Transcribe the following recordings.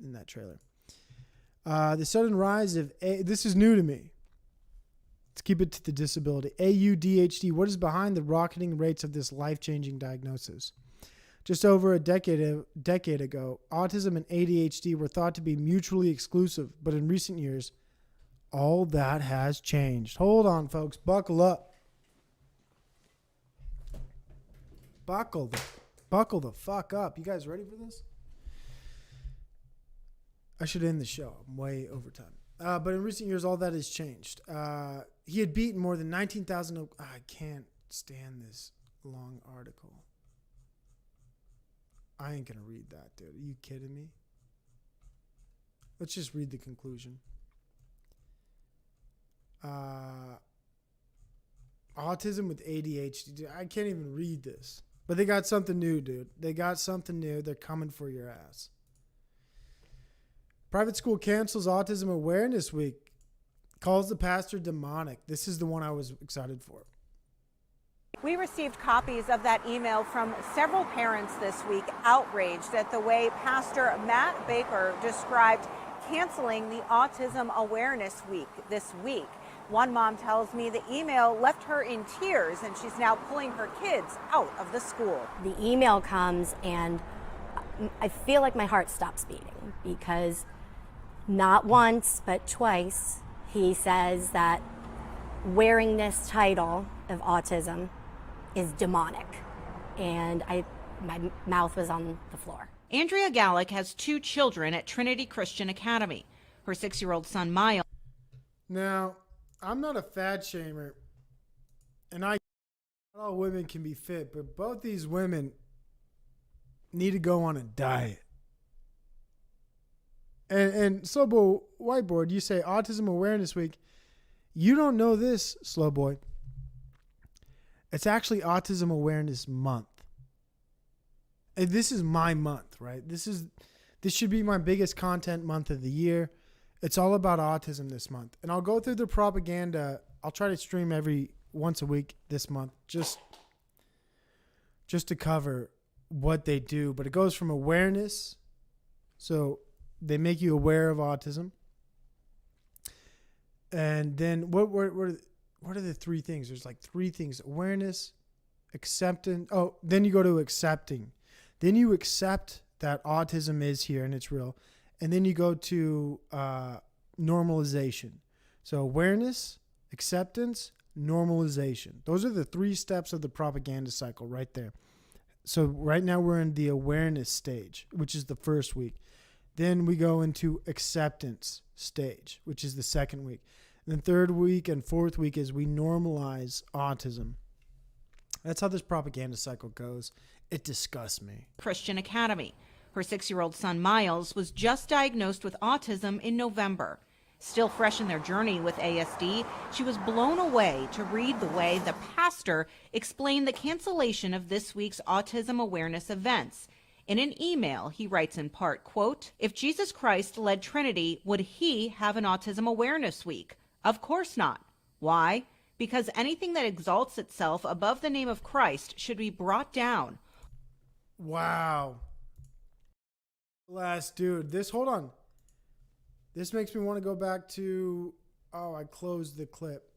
in that trailer. The sudden rise of this is new to me. Let's keep it to the disability. AUDHD. What is behind the rocketing rates of this life-changing diagnosis? Just over a decade ago, autism and ADHD were thought to be mutually exclusive, but in recent years, all that has changed. Hold on, folks. Buckle up. Buckle the fuck up. You guys ready for this? I should end the show. I'm way over time. But in recent years, all that has changed. He had beaten more than 19,000. I can't stand this long article. I ain't going to read that, dude. Are you kidding me? Let's just read the conclusion. Autism with ADHD. Dude, I can't even read this. But they got something new, dude. They got something new. They're coming for your ass. Private school cancels Autism Awareness Week. Calls the pastor demonic. This is the one I was excited for. We received copies of that email from several parents this week, outraged at the way Pastor Matt Baker described canceling the Autism Awareness Week this week. One mom tells me the email left her in tears and she's now pulling her kids out of the school. The email comes and I feel like my heart stops beating because not once but twice he says that wearing this title of autism is demonic, and my mouth was on the floor. Andrea Gallick has 2 children at Trinity Christian Academy. Her 6-year-old son Miles. Now, I'm not a fat shamer, and not all women can be fit, but both these women need to go on a diet. And Slowboy Whiteboard, you say Autism Awareness Week. You don't know this, Slowboy. It's actually Autism Awareness Month. And this is my month, right? This should be my biggest content month of the year. It's all about autism this month. And I'll go through the propaganda. I'll try to stream once a week this month, just to cover what they do. But it goes from awareness. So they make you aware of autism. And then what are the 3 things? There's like 3 things: awareness, acceptance. Oh, then you go to accepting. Then you accept that autism is here and it's real. And then you go to normalization. So awareness, acceptance, normalization. Those are the 3 steps of the propaganda cycle right there. So right now we're in the awareness stage, which is the first week. Then we go into acceptance stage, which is the second week. And then 3rd week and 4th week is we normalize autism. That's how this propaganda cycle goes. It disgusts me. Christian Academy. Her 6-year-old son Miles was just diagnosed with autism in November. Still fresh in their journey with ASD, she was blown away to read the way the pastor explained the cancellation of this week's autism awareness events. In an email, he writes in part, quote, "If Jesus Christ led Trinity, would he have an Autism Awareness Week? Of course not. Why? Because anything that exalts itself above the name of Christ should be brought down." Wow. Last dude, hold on. This makes me want to go back to, I closed the clip.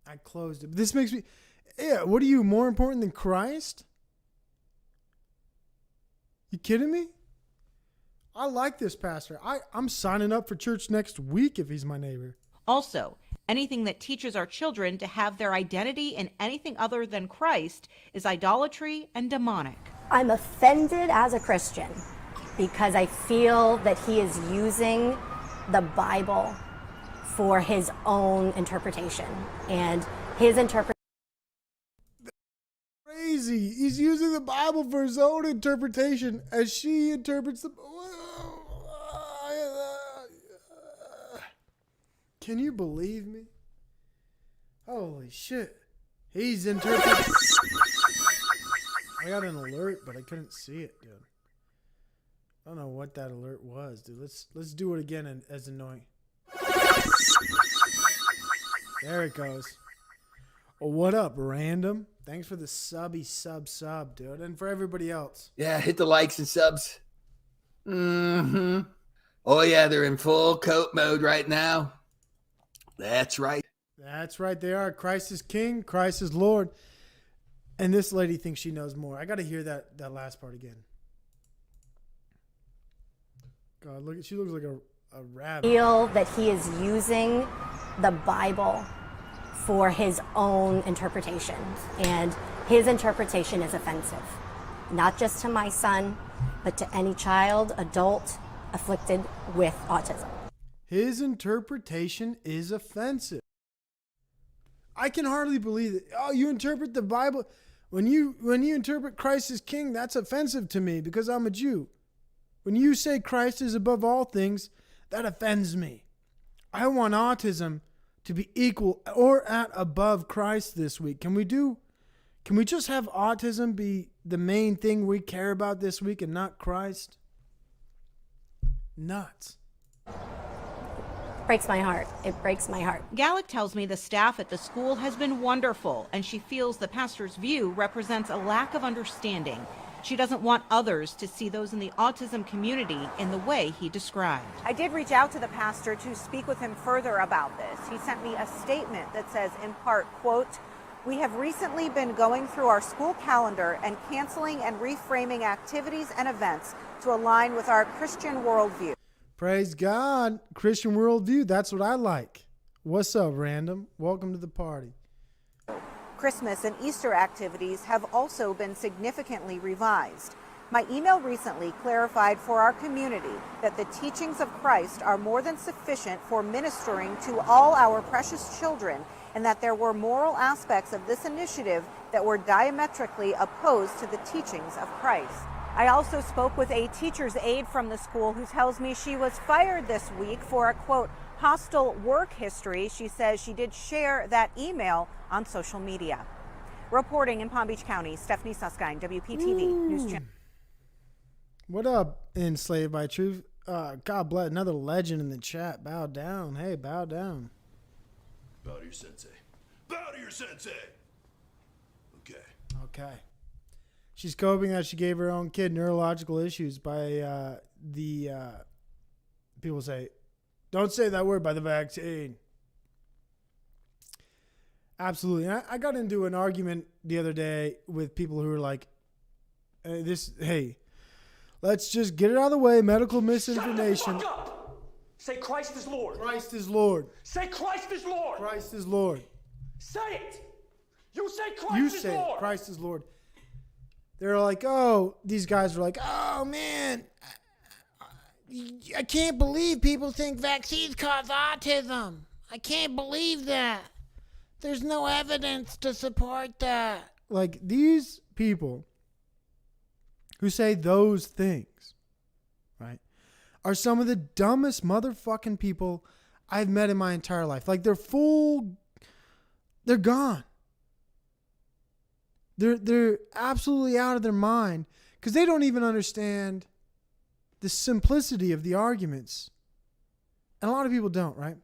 I closed it. This makes me, what are you, more important than Christ? You kidding me? I like this pastor. I'm signing up for church next week if he's my neighbor. Also, anything that teaches our children to have their identity in anything other than Christ is idolatry and demonic. I'm offended as a Christian because I feel that he is using the Bible for his own interpretation, and his interpretation. Crazy. He's using the Bible for his own interpretation as she interprets the. Can you believe me? Holy shit. He's interpreting. I got an alert, but I couldn't see it, dude. I don't know what that alert was, dude. Let's do it again and as annoying. There it goes. Oh, what up, random? Thanks for the sub, dude. And for everybody else. Yeah, hit the likes and subs. Mm-hmm. Oh, yeah, they're in full coat mode right now. That's right. That's right. They are. Christ is King. Christ is Lord. And this lady thinks she knows more. I got to hear that last part again. God, look, she looks like a rabbit. Feel that he is using the Bible for his own interpretation, and his interpretation is offensive, not just to my son, but to any child, adult afflicted with autism. His interpretation is offensive. I can hardly believe it. Oh, you interpret the Bible when you interpret Christ as King, that's offensive to me because I'm a Jew. When you say Christ is above all things, that offends me. I want autism to be equal or at above Christ this week. Can we just have autism be the main thing we care about this week and not Christ? Nuts. Breaks my heart. It breaks my heart. Gallick tells me the staff at the school has been wonderful, and she feels the pastor's view represents a lack of understanding. She doesn't want others to see those in the autism community in the way he described. I did reach out to the pastor to speak with him further about this. He sent me a statement that says, in part, quote, "We have recently been going through our school calendar and canceling and reframing activities and events to align with our Christian worldview." Praise God. Christian worldview. That's what I like. What's up, random? Welcome to the party. Christmas and Easter activities have also been significantly revised. My email recently clarified for our community that the teachings of Christ are more than sufficient for ministering to all our precious children, and that there were moral aspects of this initiative that were diametrically opposed to the teachings of Christ. I also spoke with a teacher's aide from the school who tells me she was fired this week for a, quote, hostile work history. She says she did share that email on social media. Reporting in Palm Beach County, Stephanie Suskind, WPTV News Channel. What up, Enslaved by Truth? God bless. Another legend in the chat. Bow down. Hey, bow down. Bow to your sensei. Bow to your sensei. Okay. Okay. She's coping that she gave her own kid neurological issues by people say, don't say that word, by the vaccine. Absolutely. And I got into an argument the other day with people who were like, hey, let's just get it out of the way. Medical misinformation. Shut the fuck up! Say Christ is Lord. Christ is Lord. Say Christ is Lord. Christ is Lord. Say it. You say Christ You is say Lord. it. Christ is Lord. They're like, oh, these guys are like, oh, man, I can't believe people think vaccines cause autism. I can't believe that. There's no evidence to support that. Like, these people who say those things, right, are some of the dumbest motherfucking people I've met in my entire life. Like, they're gone. They're absolutely out of their mind because they don't even understand the simplicity of the arguments. And a lot of people don't, right?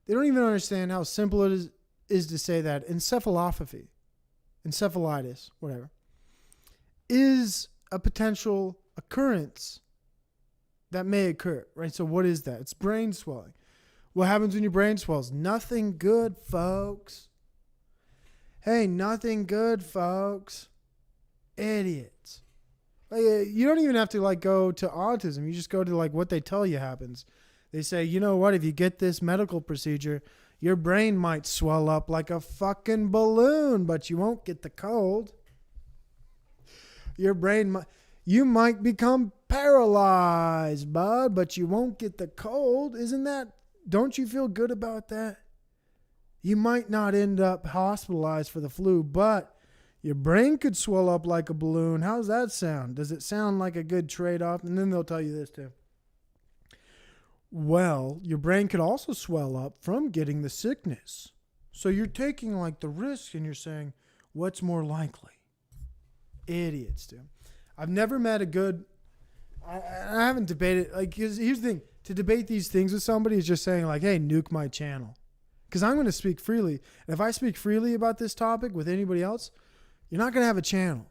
They don't even understand how simple it is to say that encephalitis, whatever, is a potential occurrence that may occur, right? So what is that? It's brain swelling. What happens when your brain swells? Nothing good, folks. Hey, nothing good, folks. Idiots. Like, you don't even have to go to autism. You just go to what they tell you happens. They say, you know what? If you get this medical procedure, your brain might swell up like a fucking balloon, but you won't get the cold. You might become paralyzed, bud, but you won't get the cold. Don't you feel good about that? You might not end up hospitalized for the flu, but your brain could swell up like a balloon. How's that sound? Does it sound like a good trade-off? And then they'll tell you this too. Well, your brain could also swell up from getting the sickness. So you're taking the risk and you're saying, what's more likely? Idiots, dude. I've never met a good... I haven't debated... Cause here's the thing. To debate these things with somebody is just saying hey, nuke my channel. Because I'm going to speak freely. And if I speak freely about this topic with anybody else, you're not going to have a channel.